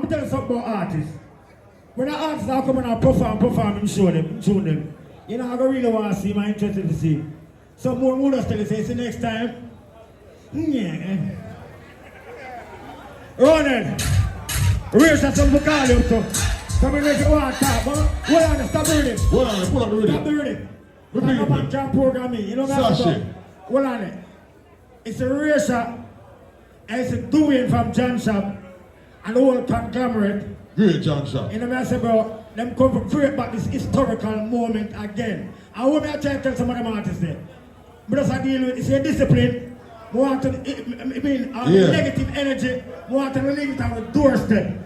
me tell you something about artists. When an artist are coming and perform, and show them. You know, I don't really want to see, I'm interested to see. So more mothers tell you, say next time. Yeah. Ronan, raise that some vocal up to. Come and make it one top, but hold on, stop the rhythm. Hold on, pull up the rhythm. Stop the rhythm. Repeat it. Man can't program me. You know what I'm saying? Hold on it. It's a racer, and it's a doing from John Shop and the whole conglomerate. Great John Shop. You know what I say, bro? Them come to create back this historical moment again. And what I try to tell some of them artists there. But as I deal with, it's a discipline. We want to, negative energy, we want to leave it on the doorstep.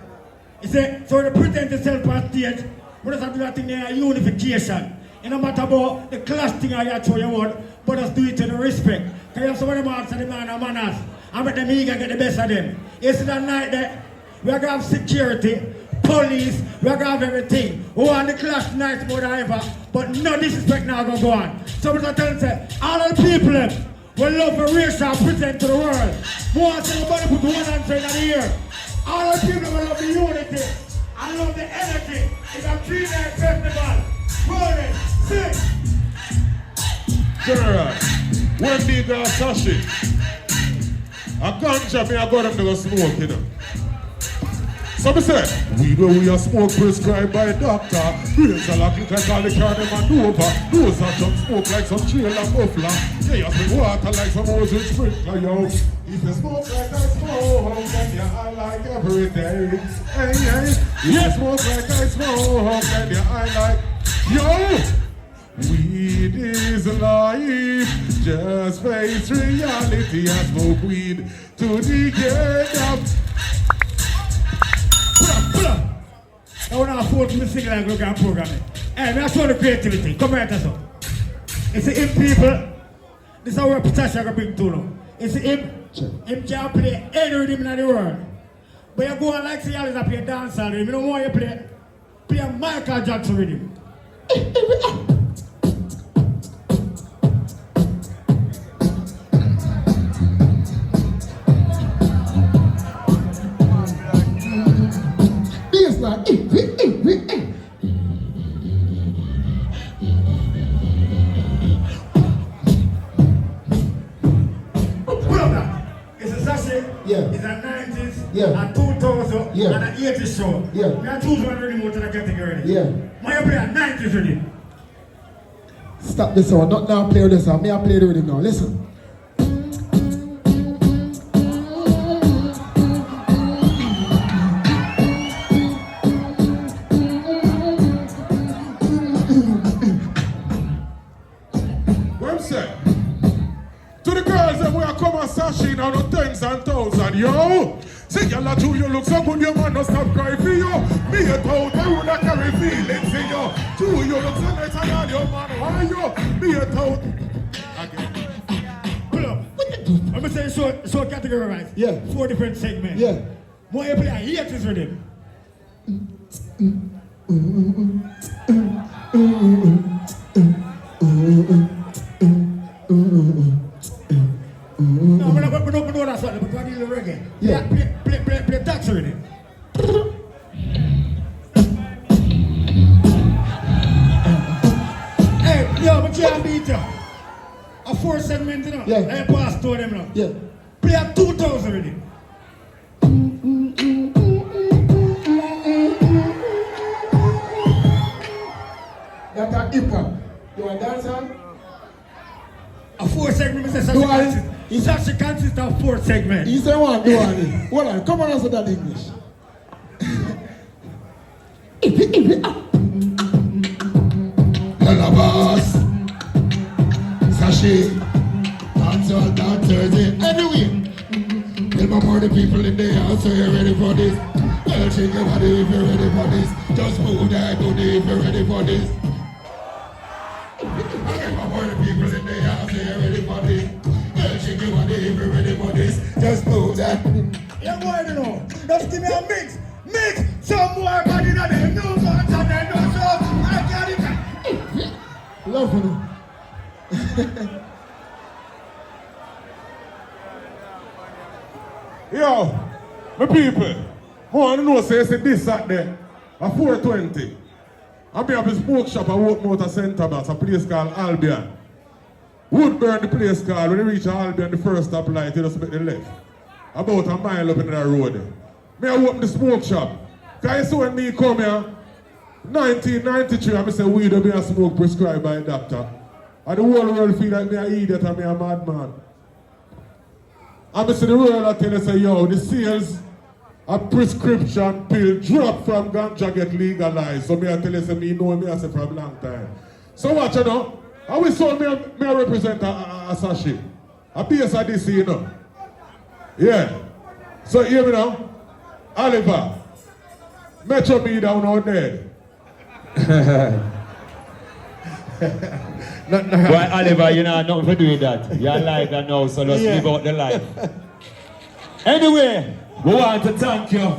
You see, so they present themselves on stage, but as I do that thing there, unification. It no matter about the class thing I show you want, but just do it in respect. Because you have some of them artists and the man of manners, and make them eager get the best of them. You see that night there, we are going to have security, police, we are going to have everything. We want the clash tonight more than ever, but no disrespect now going to go on. So I'm telling you, all of the people will love for race and present to the world. We want everybody put one answer in the ear. All the people will love the unity. I love the energy. It's a 3-night festival. Rolling, sing. General, when they go Sashi, a ganja me I got them to go smoke, you know. So me say, weed where we are smoke prescribed by a doctor. Brains are like little call the car them and over. Those are some smoke like some trail and muffler. They are some water like some hose with sprinkler, yo. If you smoke like I smoke, then you high like every day. Hey, hey. If you smoke like I smoke, then you high like, yo. Weed is life, just face reality and smoke weed to the end of. Pull up. I want to afford to sing like we can program it. Hey, I show the creativity. Come here, Tasso. It's the him people. This is our reputation I can bring to them. It's the him. Him can't play any rhythm in the world. But you go on like say you always play dancehall rhythm. You don't want you play a Michael Jackson rhythm. Like, it's a Sashi, yeah. It's a 90s, yeah. a 2000, yeah. and an 80s show. Yeah. I choose one really more than I get to get ready. Yeah. My play a 90s ready. Stop this one, not now play this one. Me I play the rhythm now. Listen. Sashi now the tens and thousands, yo. Say y'all too, you look so good, your man no stop cry for you. Me a told I would not carry feelings for you. Two, you look so nice and all your man, why you? Me a told. Again. Pull up. I'm going to say so categorized. Yeah. 4 different segments. Yeah. More you play a hiatus rhythm. No, we don't know that's what, but I need the reggae. Yeah. Play tax already. Hey, yo, but you can't beat you. A 4 segment, you know? Yeah. I pass to them now. Yeah. Play a 2000 already. That's a hip hop. You want dancehall? A 4 segment, Mr. Sashi. Sashi consists of 4 segments. You say one, do one. Hold on, come on, answer that English. Hello, boss. Sashi. Dancehall, dance Thursday. Anyway, tell my party people in the house, are you ready for this? Well, shake your body if you're ready for this. Just move that booty if you're ready for this. Tell my party people in the house, are you ready for this? Well, shake your body if you're ready for this. Just move that. Yeah, boy, you know. Just give me a mix. Mix some more body than them. No guns and them no shots. I can't even. Love you. Yo, my people, Oh, I don't know, say it's this at there. At 4:20. I be have a smoke shop at Woodmouth Center Bass, a place called Albion. Woodburn the place called, when you reach Albion, the first stop light, you just make the left. About a mile up in that road. Me I open the smoke shop. Because you see when me come here, 1993, I say weed will be a smoke prescribed by a doctor. And the whole world feel like me an idiot and me a madman. And I say the world I tell you, say, yo, the sales of prescription pill drop from ganja get legalized. So me I tell you, say, me know me I say for a long time. So watch you know. I will saw me I represent a Sashi. A base of this, you know. Yeah. So hear me now. Oliver. Metro me down out there. Boy, Oliver, you know nothing to do with that. You're alive and now, so let's live out the life. Anyway, we want to thank you.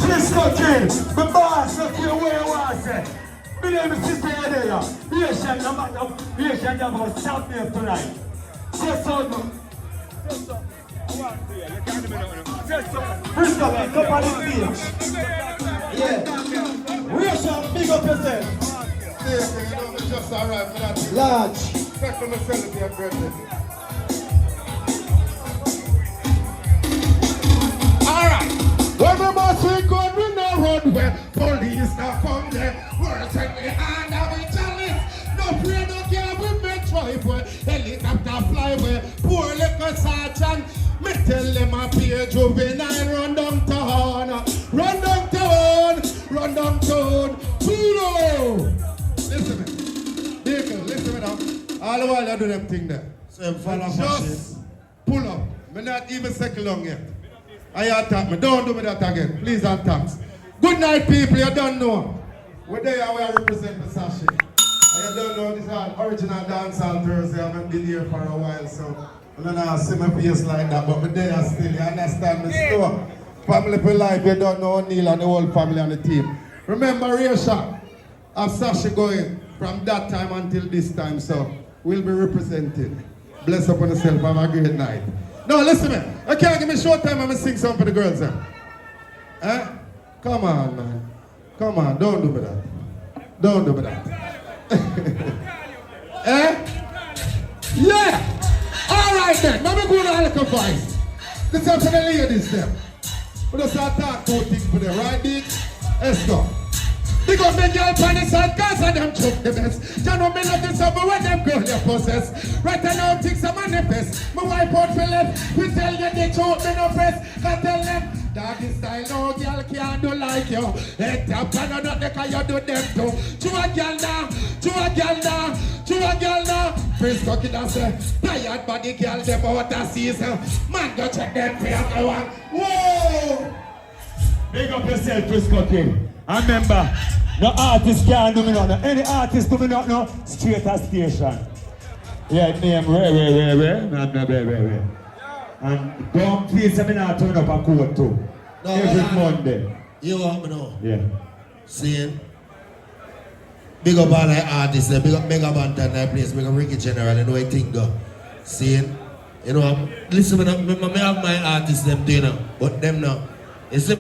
Frisco King, the boss of your way was it. My name is Sister Adela. Patient, no matter patient, I'm going to stop here tonight. Just so good. Frisco King, come on the stage. Yeah. Rachel, big up yourself. Just arrived for that. Large. Respect for myself and birthday. Alright. When the bus we go, we no run where police not come there. We're taking hand and we challenge. No plane, no care, we make drive where helicopter fly where poor little sergeant. Me tell them a pay juvenile run downtown. Run downtown, run downtown. Puro! Listen me. Vehicle, listen me now. All the while you do them thing there. So follow Just pull up. Me not even second long yet. I attack me. Don't do me that again. Please and thanks. Good night, people. You don't know. We're there where I represent the Sashi. And you don't know this is original dancehall Thursday. I haven't been here for a while, so I don't know see my face like that, but we're there still. You understand me? So, family for life, you don't know Neil and the whole family and the team. Remember, Risha, have Sashi going from that time until this time, so we'll be represented. Bless up on yourself. Have a great night. No, listen, man. I can't give me short time. I'm going to sing something for the girls. Eh? Come on, man. Come on. Don't do me that. Don't do me that. Eh? Yeah. All right, then. Let me go to a little voice. This is for the ladies, then. We just start talking about things for them, right, Dick? Let's go. Big up the girl on the side, cause of them choke the best. You know me love this summer when them girl you possess. Right now things are manifest. My wife out for left. We tell you they choke me no press. Cause tell them, doggy style no girl can't do like you. Head up and not the cause you do them too. To a girl now, to a girl now, to a girl now. Frisco Kid and say, tired body girl them out of season. Man go check them for your one. Whoa! Big up yourself, Frisco King. And remember, no artist can't do me no. Any artist do me not no straight at station. Yeah, name Ray. And don't please me not turn up a court too. No, every Monday. You want me know? Yeah. See? Big up all the artists, big up Mega Band and that place, big up Ricky General, you know what I think go. See? You know, listen, I have my artists them do you know, but them now.